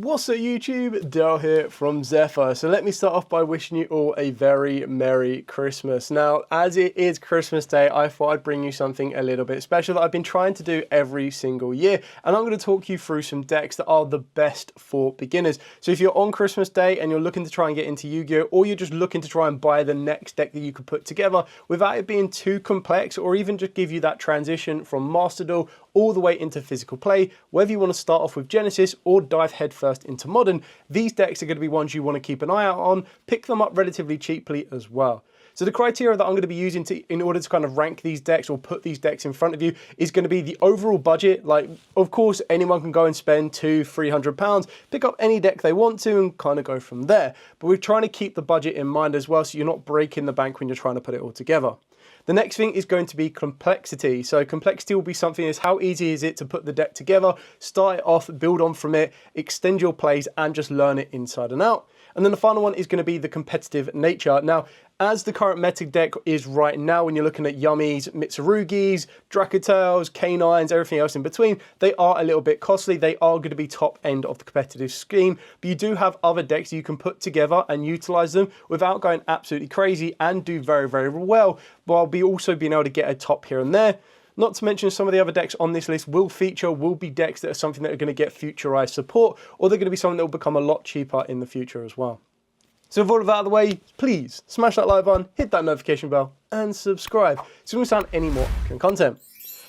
What's up YouTube, Dale here from Zephyr. So let me start off by wishing you all a very Merry Christmas. Now, as it is Christmas Day, I thought I'd bring you something a little bit special that I've been trying to do every single year. And I'm going to talk you through some decks that are the best for beginners. So if you're on Christmas Day and you're looking to try and get into Yu-Gi-Oh! Or you're just looking to try and buy the next deck that you could put together without it being too complex, or even just give you that transition from Master Duel all the way into physical play, whether you want to start off with Genesis or dive headfirst into Modern, these decks are going to be ones you want to keep an eye out on, pick them up relatively cheaply as well. So the criteria that I'm going to be using in order to kind of rank these decks or put these decks in front of you is going to be the overall budget. Like, of course, anyone can go and spend £200-300, pick up any deck they want to and kind of go from there. But we're trying to keep the budget in mind as well, so you're not breaking the bank when you're trying to put it all together. The next thing is going to be complexity. So complexity will be something as how easy is it to put the deck together, start it off, build on from it, extend your plays and just learn it inside and out. And then the final one is going to be the competitive nature. Now, as the current meta deck is right now, when you're looking at Yummies, Mitsurugis, Dracotales, Canines, everything else in between, they are a little bit costly. They are going to be top end of the competitive scheme, but you do have other decks you can put together and utilize them without going absolutely crazy and do very, very well, while also being able to get a top here and there. Not to mention some of the other decks on this list will be decks that are something that are going to get futurized support, or they're going to be something that will become a lot cheaper in the future as well. So with all of that out of the way, please smash that like button, hit that notification bell, and subscribe so you don't miss out on any more content.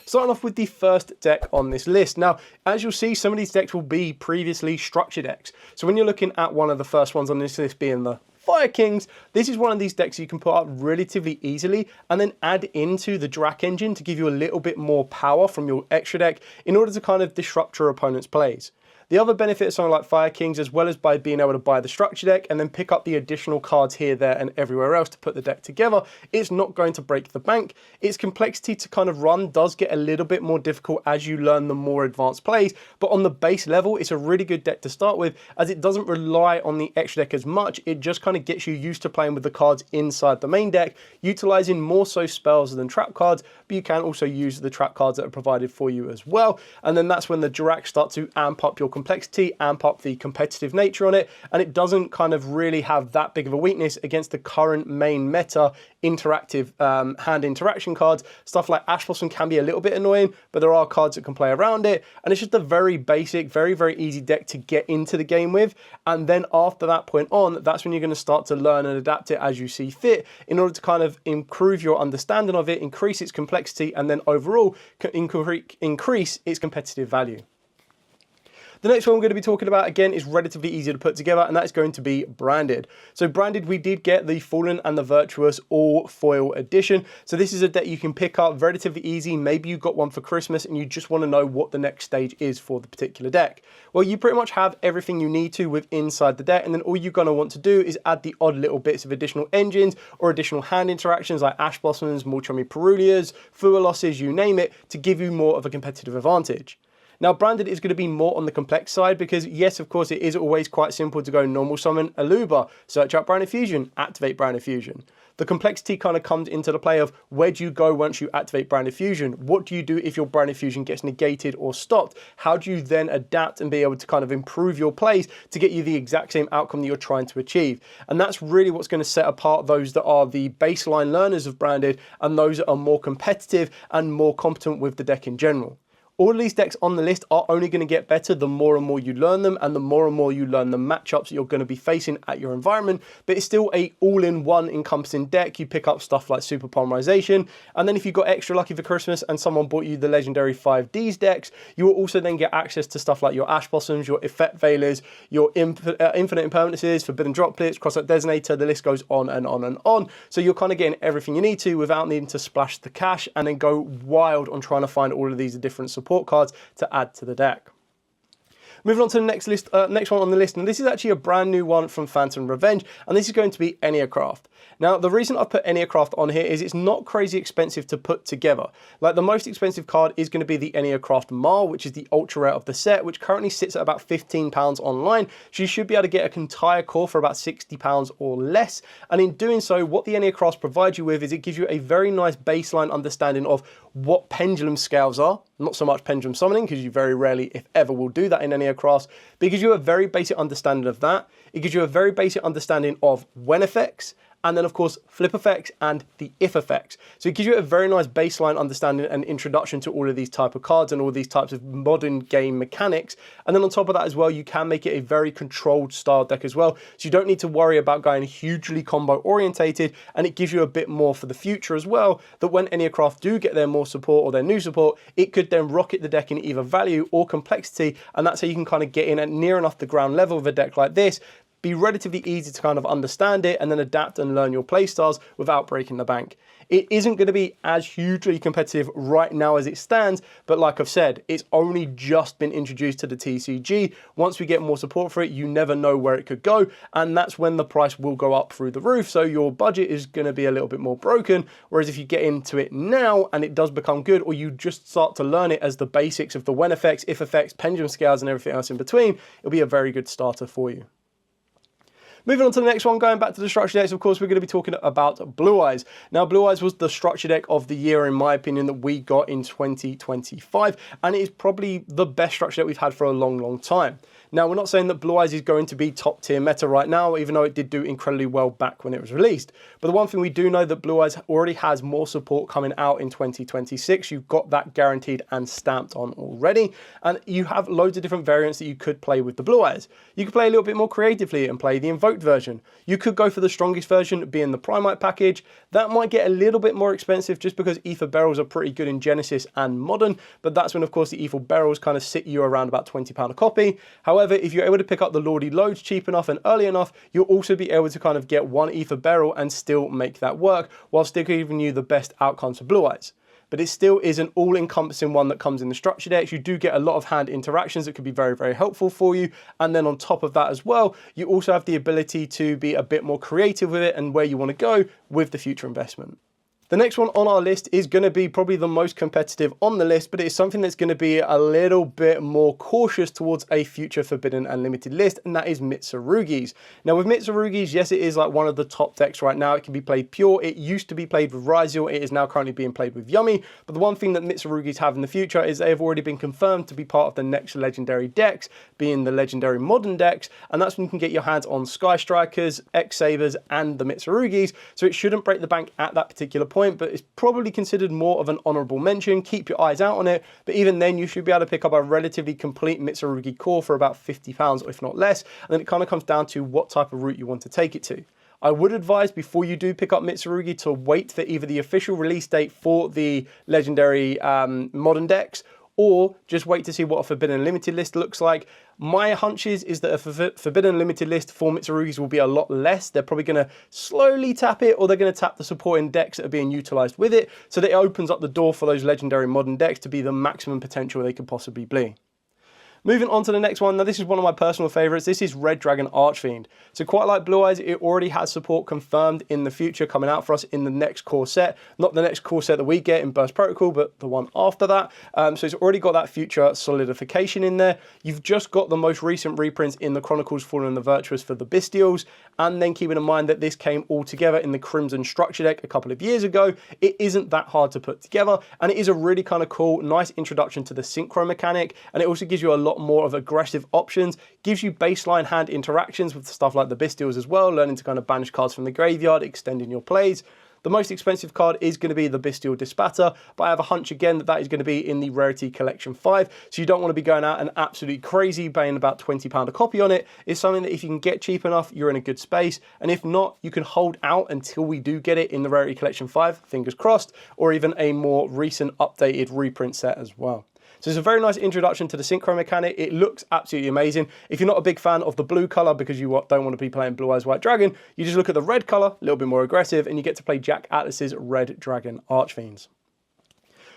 Starting off with the first deck on this list. Now, as you'll see, some of these decks will be previously structure decks. So when you're looking at one of the first ones on this list being the Fire Kings, this is one of these decks you can put up relatively easily and then add into the Drac engine to give you a little bit more power from your extra deck in order to kind of disrupt your opponent's plays. The other benefit of something like Fire Kings, as well as by being able to buy the structure deck and then pick up the additional cards here, there, and everywhere else to put the deck together, it's not going to break the bank. Its complexity to kind of run does get a little bit more difficult as you learn the more advanced plays, but on the base level, it's a really good deck to start with, as it doesn't rely on the extra deck as much. It just kind of gets you used to playing with the cards inside the main deck, utilizing more so spells than trap cards, but you can also use the trap cards that are provided for you as well. And then that's when the Dracs start to amp up your complexity, amp up the competitive nature on it, and it doesn't kind of really have that big of a weakness against the current main meta interactive hand interaction cards. Stuff like Ash Blossom can be a little bit annoying, but there are cards that can play around it, and it's just a very basic, very, very easy deck to get into the game with. And then after that point on, that's when you're going to start to learn and adapt it as you see fit in order to kind of improve your understanding of it, increase its complexity, and then overall increase its competitive value. The next one we're going to be talking about, again, is relatively easy to put together, and that is going to be Branded. So Branded, we did get the Fallen and the Virtuous all foil edition. So this is a deck you can pick up relatively easy. Maybe you got one for Christmas and you just want to know what the next stage is for the particular deck. Well, you pretty much have everything you need to with inside the deck, and then all you're going to want to do is add the odd little bits of additional engines or additional hand interactions like Ash Blossoms, Mulchummy Perulias, Fua Losses, you name it, to give you more of a competitive advantage. Now, Branded is going to be more on the complex side because, yes, of course, it is always quite simple to go normal summon Aluba, search out Brown Infusion, activate Brown Infusion. The complexity kind of comes into the play of where do you go once you activate Brown Infusion? What do you do if your Brown Infusion gets negated or stopped? How do you then adapt and be able to kind of improve your plays to get you the exact same outcome that you're trying to achieve? And that's really what's going to set apart those that are the baseline learners of Branded and those that are more competitive and more competent with the deck in general. All of these decks on the list are only going to get better the more and more you learn them, and the more and more you learn the matchups that you're going to be facing at your environment. But it's still a all-in-one encompassing deck. You pick up stuff like Super Polymerization, and then if you got extra lucky for Christmas and someone bought you the legendary 5Ds decks, you will also then get access to stuff like your Ash Blossoms, your Effect Veilers, your Infinite Impermanences, Forbidden Droplets, Cross-Up Designator, the list goes on and on and on. So you're kind of getting everything you need to without needing to splash the cash and then go wild on trying to find all of these different support cards to add to the deck. Moving on to the next one on the list, and this is actually a brand new one from Phantom Revenge, and this is going to be Neocraft. Now, the reason I've put Neocraft on here is it's not crazy expensive to put together. Like, the most expensive card is going to be the Neocraft Marl, which is the ultra rare of the set, which currently sits at about £15 online. So you should be able to get an entire core for about £60 or less. And in doing so, what the Neocraft provides you with is it gives you a very nice baseline understanding of what pendulum scales are, not so much pendulum summoning, because you very rarely, if ever, will do that in any Neocrafts, but it gives you a very basic understanding of that. It gives you a very basic understanding of when effects, and then of course flip effects and the if effects. So it gives you a very nice baseline understanding and introduction to all of these type of cards and all these types of modern game mechanics. And then on top of that as well, you can make it a very controlled style deck as well. So you don't need to worry about going hugely combo orientated, and it gives you a bit more for the future as well, that when Neocraft do get their more support or their new support, it could then rocket the deck in either value or complexity, and that's how you can kind of get in at near enough the ground level of a deck like this, be relatively easy to kind of understand it, and then adapt and learn your playstyles without breaking the bank. It isn't going to be as hugely competitive right now as it stands, but like I've said, it's only just been introduced to the TCG. Once we get more support for it, you never know where it could go, and that's when the price will go up through the roof, so your budget is going to be a little bit more broken. Whereas if you get into it now and it does become good, or you just start to learn it as the basics of the when effects, if effects, pendulum scales and everything else in between, it'll be a very good starter for you. Moving on to the next one, going back to the structure decks, of course, we're going to be talking about Blue Eyes. Now, Blue Eyes was the structure deck of the year, in my opinion, that we got in 2025, and it is probably the best structure deck we've had for a long, long time. Now, we're not saying that Blue Eyes is going to be top tier meta right now, even though it did do incredibly well back when it was released. But the one thing we do know, that Blue Eyes already has more support coming out in 2026. You've got that guaranteed and stamped on already. And you have loads of different variants that you could play with the Blue Eyes. You could play a little bit more creatively and play the invoked version. You could go for the strongest version, being the Primite package. That might get a little bit more expensive just because Ether Barrels are pretty good in Genesis and Modern. But that's when, of course, the Ether Barrels kind of sit you around about £20 a copy. However, if you're able to pick up the Lordy Loads cheap enough and early enough, you'll also be able to kind of get one Ether Barrel and still make that work, while still giving you the best outcomes for Blue Eyes. But it still is an all-encompassing one that comes in the structure decks. You do get a lot of hand interactions that could be very, very helpful for you. And then on top of that as well, you also have the ability to be a bit more creative with it and where you want to go with the future investment. The next one on our list is going to be probably the most competitive on the list, but it's something that's going to be a little bit more cautious towards a future Forbidden and Limited list, and that is Mitsurugi's. Now with Mitsurugi's, yes, it is like one of the top decks right now. It can be played pure. It used to be played with Ryzel. It is now currently being played with Yummy. But the one thing that Mitsurugi's have in the future is they have already been confirmed to be part of the next legendary decks, being the legendary modern decks, and that's when you can get your hands on Sky Strikers, X Sabers, and the Mitsurugi's. So it shouldn't break the bank at that particular point, but it's probably considered more of an honourable mention. Keep your eyes out on it, but even then you should be able to pick up a relatively complete Mitsurugi core for about £50, if not less, and then it kind of comes down to what type of route you want to take it to. I would advise, before you do pick up Mitsurugi, to wait for either the official release date for the legendary modern decks, or just wait to see what a Forbidden Limited list looks like. My hunch is that a Forbidden Limited list for Mitsurugi's will be a lot less. They're probably going to slowly tap it, or they're going to tap the supporting decks that are being utilised with it, so that it opens up the door for those legendary modern decks to be the maximum potential they could possibly be. Moving on to the next one, now this is one of my personal favourites. This is Red Dragon Archfiend. So quite like Blue Eyes, it already has support confirmed in the future coming out for us in the next core set. Not the next core set that we get in Burst Protocol, but the one after that. So it's already got that future solidification in there. You've just got the most recent reprints in the Chronicles Fallen and the Virtuous for the Bestials. And then keeping in mind that this came all together in the Crimson structure deck a couple of years ago, it isn't that hard to put together. And it is a really kind of cool, nice introduction to the synchro mechanic. And it also gives you a lot more of aggressive options, gives you baseline hand interactions with stuff like the Bestials as well, learning to kind of banish cards from the graveyard, extending your plays. The most expensive card is going to be the Bestial Dispatter, but I have a hunch again that that is going to be in the Rarity Collection 5, so you don't want to be going out and absolutely crazy paying about £20 a copy on it. It's something that if you can get cheap enough, you're in a good space, and if not, you can hold out until we do get it in the Rarity Collection 5, fingers crossed, or even a more recent updated reprint set as well. So it's a very nice introduction to the synchro mechanic. It looks absolutely amazing. If you're not a big fan of the blue color because you don't want to be playing Blue Eyes White Dragon, you just look at the red color, a little bit more aggressive, and you get to play Jack Atlas's Red Dragon Archfiends.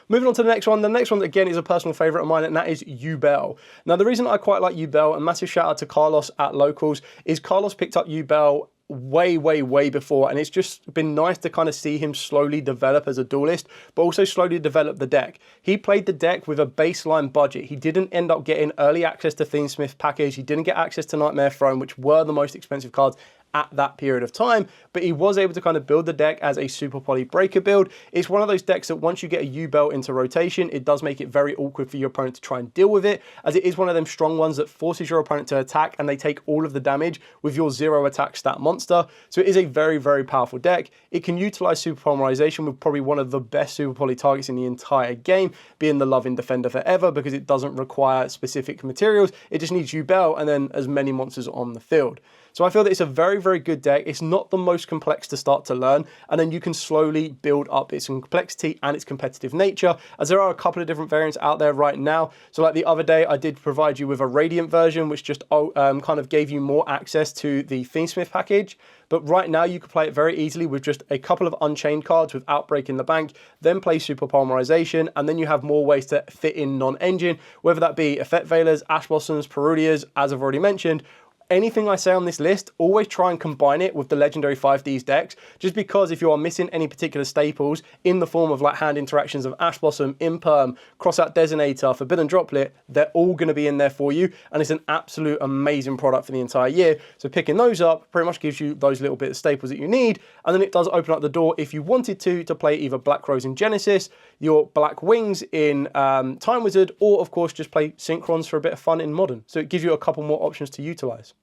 Moving on to the next one again is a personal favourite of mine, and that is Yubel. Now the reason I quite like Yubel, and massive shout out to Carlos at Locals, is Carlos picked up Yubel way before, and it's just been nice to kind of see him slowly develop as a duelist, but also slowly develop the deck. He played the deck with a baseline budget. He didn't end up getting early access to Themesmith package. He didn't get access to Nightmare Throne, which were the most expensive cards at that period of time, but he was able to kind of build the deck as a Super Poly Breaker build. It's one of those decks that once you get a Yubel into rotation, it does make it very awkward for your opponent to try and deal with it, as it is one of them strong ones that forces your opponent to attack and they take all of the damage with your 0 attack stat monster. So it is a very, very powerful deck. It can utilize Super Polymerization with probably one of the best Super Poly targets in the entire game, being the Loving Defender Forever, because it doesn't require specific materials. It just needs Yubel and then as many monsters on the field. So I feel that it's a very, very good deck. It's not the most complex to start to learn, and then you can slowly build up its complexity and its competitive nature, as there are a couple of different variants out there right now. So like the other day, I did provide you with a Radiant version, which just kind of gave you more access to the Fiendsmith package. But right now, you can play it very easily with just a couple of Unchained cards without breaking the bank, then play Super Polymerization, and then you have more ways to fit in non-engine, whether that be Effect Veilers, Ash Blossoms, Perudias, as I've already mentioned. Anything I say on this list, always try and combine it with the Legendary 5Ds decks, just because if you are missing any particular staples in the form of like hand interactions of Ash Blossom, Imperm, Crossout Designator, Forbidden Droplet, they're all going to be in there for you, and it's an absolute amazing product for the entire year. So picking those up pretty much gives you those little bit of staples that you need, and then it does open up the door if you wanted to play either Black Rose in Genesis, your Black Wings in Time Wizard, or of course just play Synchrons for a bit of fun in Modern. So it gives you a couple more options to utilize.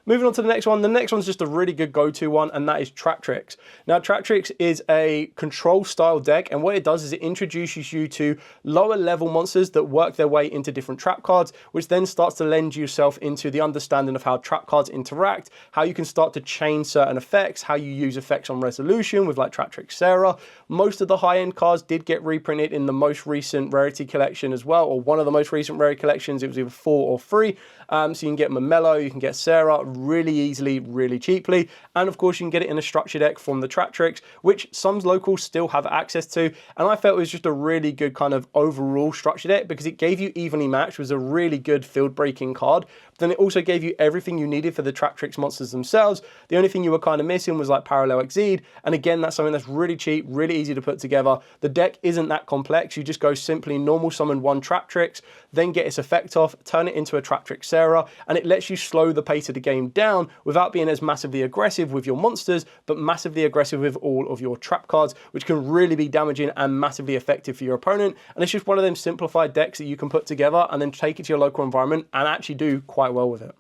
Moving on to the next one. The next one's just a really good go-to one, and that is Traptrix. Now, Traptrix is a control style deck, and what it does is it introduces you to lower level monsters that work their way into different trap cards, which then starts to lend yourself into the understanding of how trap cards interact, how you can start to chain certain effects, how you use effects on resolution with like Traptrix Sarah. Most of the high-end cards did get reprinted in the most recent rarity collection as well, or one of the most recent rarity collections. It was either 4 or 3. So you can get Mamelo, you can get Sarah really easily, really cheaply. And of course, you can get it in a structure deck from the Traptrix, which some locals still have access to. And I felt it was just a really good kind of overall structure deck because it gave you Evenly Matched, was a really good field breaking card. But then it also gave you everything you needed for the Traptrix monsters themselves. The only thing you were kind of missing was like Parallel Exceed. And again, that's something that's really cheap, really easy to put together. The deck isn't that complex. You just go simply normal summon one Traptrix, then get its effect off, turn it into a Traptrix Sarah, and it lets you slow the pace of the game down without being as massively aggressive with your monsters, but massively aggressive with all of your trap cards, which can really be damaging and massively effective for your opponent. And it's just one of them simplified decks that you can put together and then take it to your local environment and actually do quite well with it.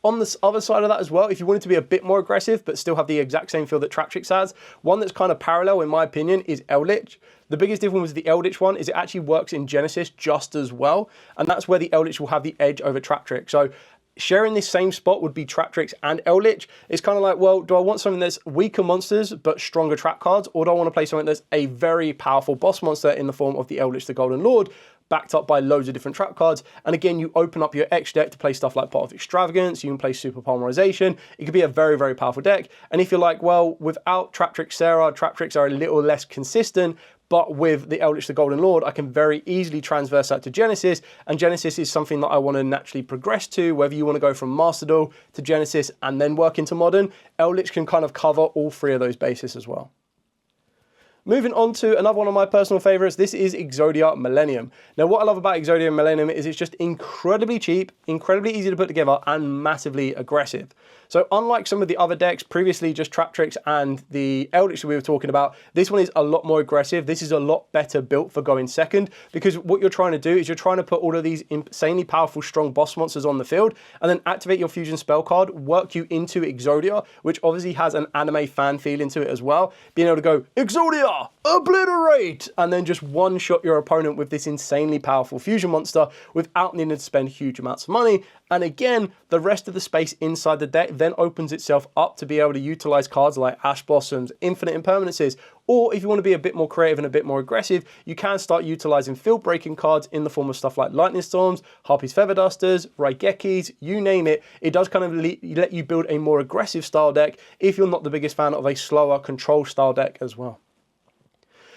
On the other side of that as well, if you wanted to be a bit more aggressive but still have the exact same feel that Traptrix has, one that's kind of parallel in my opinion is Eldlich. The biggest difference with the Eldlich one is it actually works in Genesis just as well, and that's where the Eldlich will have the edge over Traptrix. So sharing this same spot would be Traptrix and Eldlich. It's kind of like, well, do I want something that's weaker monsters but stronger trap cards, or do I want to play something that's a very powerful boss monster in the form of the Eldlich the Golden Lord, backed up by loads of different trap cards? And again, you open up your X deck to play stuff like Pot of Extravagance, you can play Super Polymerization. It could be a very, very powerful deck. And if you're like, well, without Traptrix Sarah, Traptrix are a little less consistent, but with the Eldlich the Golden Lord, I can very easily transverse that to Genesis, and Genesis is something that I want to naturally progress to, whether you want to go from Master Duel to Genesis and then work into Modern. Eldlich can kind of cover all 3 of those bases as well. Moving on to another one of my personal favorites, this is Exodia Millennium. Now, what I love about Exodia Millennium is it's just incredibly cheap, incredibly easy to put together, and massively aggressive. So unlike some of the other decks, previously just Traptrix and the Eldlich that we were talking about, this one is a lot more aggressive. This is a lot better built for going second, because what you're trying to do is you're trying to put all of these insanely powerful, strong boss monsters on the field, and then activate your fusion spell card, work you into Exodia, which obviously has an anime fan feel into it as well. Being able to go, Exodia, obliterate, and then just one-shot your opponent with this insanely powerful fusion monster without needing to spend huge amounts of money. And again, the rest of the space inside the deck then opens itself up to be able to utilize cards like Ash Blossoms, Infinite Impermanences, or if you want to be a bit more creative and a bit more aggressive, you can start utilizing field breaking cards in the form of stuff like Lightning Storms, Harpy's Feather Dusters, Raigekis, you name it. It does kind of let you build a more aggressive style deck if you're not the biggest fan of a slower control style deck as well.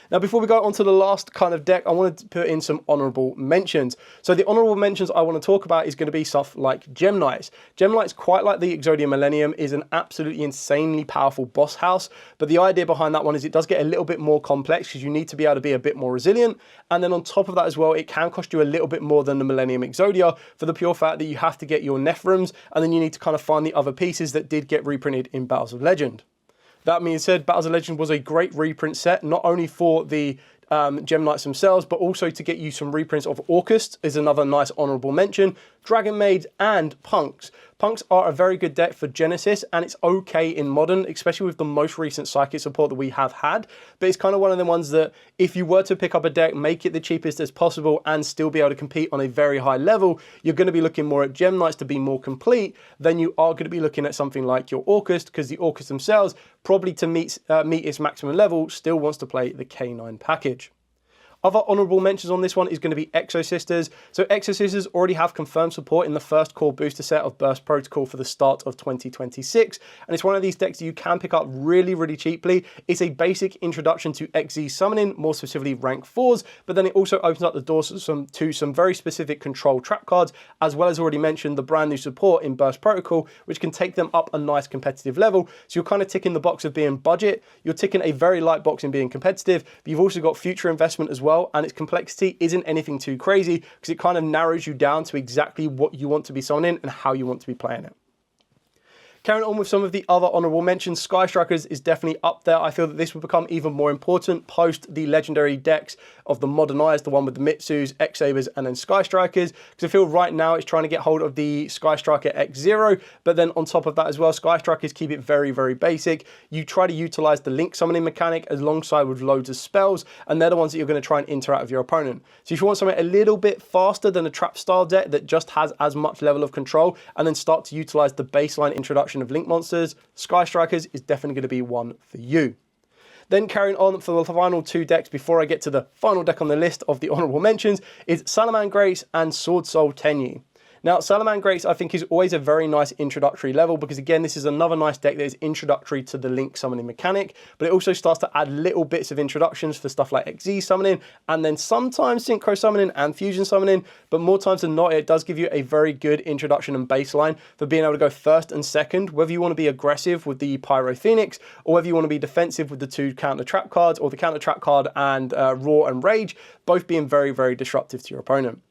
Now, before we go on to the last kind of deck, I wanted to put in some honorable mentions. So the honorable mentions I want to talk about is going to be stuff like Gem Knights. Gem Knights, quite like the Exodia Millennium, is an absolutely insanely powerful boss house. But the idea behind that one is it does get a little bit more complex because you need to be able to be a bit more resilient. And then on top of that as well, it can cost you a little bit more than the Millennium Exodia for the pure fact that you have to get your Nephrons and then you need to kind of find the other pieces that did get reprinted in Battles of Legend. That being said, Battles of Legend was a great reprint set, not only for the Gem Knights themselves, but also to get you some reprints of Orcust is another nice honourable mention. Dragon Maids and Punks. Punks are a very good deck for Genesis, and it's okay in Modern, especially with the most recent Psychic support that we have had. But it's kind of one of the ones that if you were to pick up a deck, make it the cheapest as possible and still be able to compete on a very high level, you're going to be looking more at Gem Knights to be more complete than you are going to be looking at something like your Orcust, because the Orcust themselves, probably to meet its maximum level, still wants to play the K9 package. Other honourable mentions on this one is going to be Exo Sisters. So Exo Sisters already have confirmed support in the first core booster set of Burst Protocol for the start of 2026. And it's one of these decks that you can pick up really, really cheaply. It's a basic introduction to XZ summoning, more specifically rank 4s, but then it also opens up the doors to some very specific control trap cards, as well as already mentioned the brand new support in Burst Protocol, which can take them up a nice competitive level. So you're kind of ticking the box of being budget, you're ticking a very light box in being competitive, but you've also got future investment as well, and its complexity isn't anything too crazy because it kind of narrows you down to exactly what you want to be summoning and how you want to be playing it. Carrying on with some of the other honourable mentions, Sky Strikers is definitely up there. I feel that this will become even more important post the legendary decks of the modernised, the one with the Mitsus, X-Sabers, and then Sky Strikers, because I feel right now it's trying to get hold of the Sky Striker X0, but then on top of that as well, Sky Strikers keep it very, very basic. You try to utilise the link summoning mechanic alongside with loads of spells, and they're the ones that you're going to try and interact with your opponent. So if you want something a little bit faster than a trap style deck that just has as much level of control, and then start to utilise the baseline introduction of link monsters, Sky Strikers is definitely going to be one for you. Then carrying on for the final two decks before I get to the final deck on the list of the honourable mentions is Salamangreat and Sword Soul Tenyi. Now, Salamangreat, I think, is always a very nice introductory level because, again, this is another nice deck that is introductory to the link summoning mechanic, but it also starts to add little bits of introductions for stuff like XZ summoning and then sometimes synchro summoning and fusion summoning, but more times than not, it does give you a very good introduction and baseline for being able to go first and second, whether you want to be aggressive with the Pyro Phoenix or whether you want to be defensive with the two counter trap cards or the counter trap card and Roar and Rage, both being very, very disruptive to your opponent.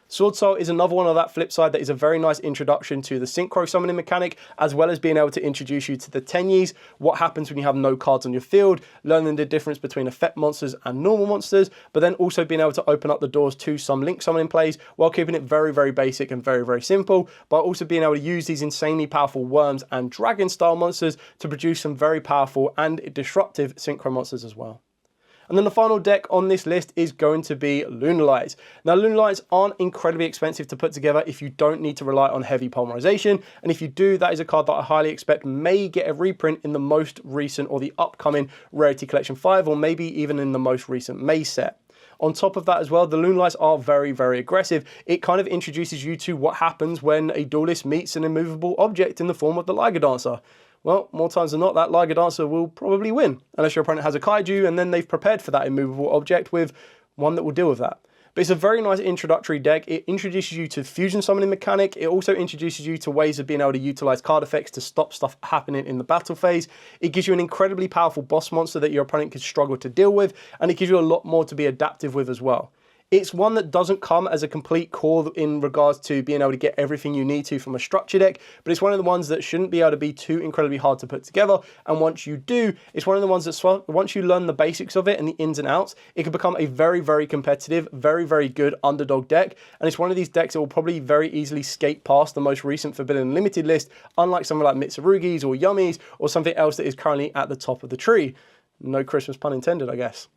Sword Soul is another one on that flip side that is a very nice introduction to the synchro summoning mechanic, as well as being able to introduce you to the Tenyis, what happens when you have no cards on your field, learning the difference between effect monsters and normal monsters, but then also being able to open up the doors to some link summoning plays while keeping it very, very basic and very, very simple, but also being able to use these insanely powerful worms and dragon style monsters to produce some very powerful and disruptive synchro monsters as well. And then the final deck on this list is going to be Lunalights. Now, Lunalights aren't incredibly expensive to put together if you don't need to rely on heavy polymerization. And if you do, that is a card that I highly expect may get a reprint in the most recent or the upcoming Rarity Collection 5, or maybe even in the most recent May set. On top of that as well, the Lunalights are very, very aggressive. It kind of introduces you to what happens when a duelist meets an immovable object in the form of the Liger Dancer. Well, more times than not, that Liger Dancer will probably win, unless your opponent has a Kaiju and then they've prepared for that immovable object with one that will deal with that. But it's a very nice introductory deck. It introduces you to fusion summoning mechanic. It also introduces you to ways of being able to utilize card effects to stop stuff happening in the battle phase. It gives you an incredibly powerful boss monster that your opponent could struggle to deal with, and it gives you a lot more to be adaptive with as well. It's one that doesn't come as a complete core in regards to being able to get everything you need to from a structure deck, but it's one of the ones that shouldn't be able to be too incredibly hard to put together. And once you do, it's one of the ones that once you learn the basics of it and the ins and outs, it can become a very, very competitive, very, very good underdog deck. And it's one of these decks that will probably very easily skate past the most recent Forbidden Limited list, unlike something like Mitsurugi's or Yummy's or something else that is currently at the top of the tree. No Christmas pun intended, I guess.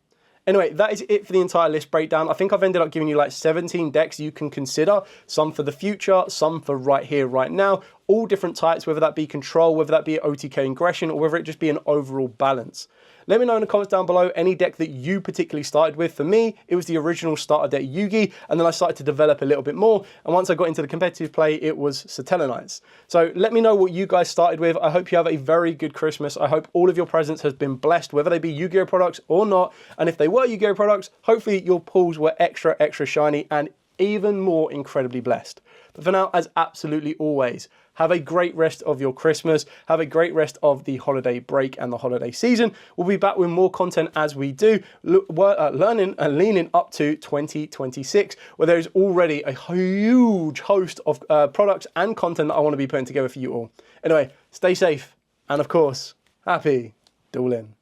Anyway, that is it for the entire list breakdown. I think I've ended up giving you like 17 decks you can consider, some for the future, some for right here, right now, all different types, whether that be control, whether that be OTK aggression, or whether it just be an overall balance. Let me know in the comments down below any deck that you particularly started with. For me, it was the original starter deck Yugi, and then I started to develop a little bit more, and once I got into the competitive play, it was Satella Knights. So let me know what you guys started with. I hope you have a very good Christmas. I hope all of your presents has been blessed, whether they be Yu-Gi-Oh products or not, and if they were, were Yugioh products, hopefully your pulls were extra, extra shiny and even more incredibly blessed. But for now, as absolutely always, have a great rest of your Christmas. Have a great rest of the holiday break and the holiday season. We'll be back with more content as we do, learning and leaning up to 2026, where there is already a huge host of products and content that I want to be putting together for you all. Anyway, stay safe and of course, happy dueling.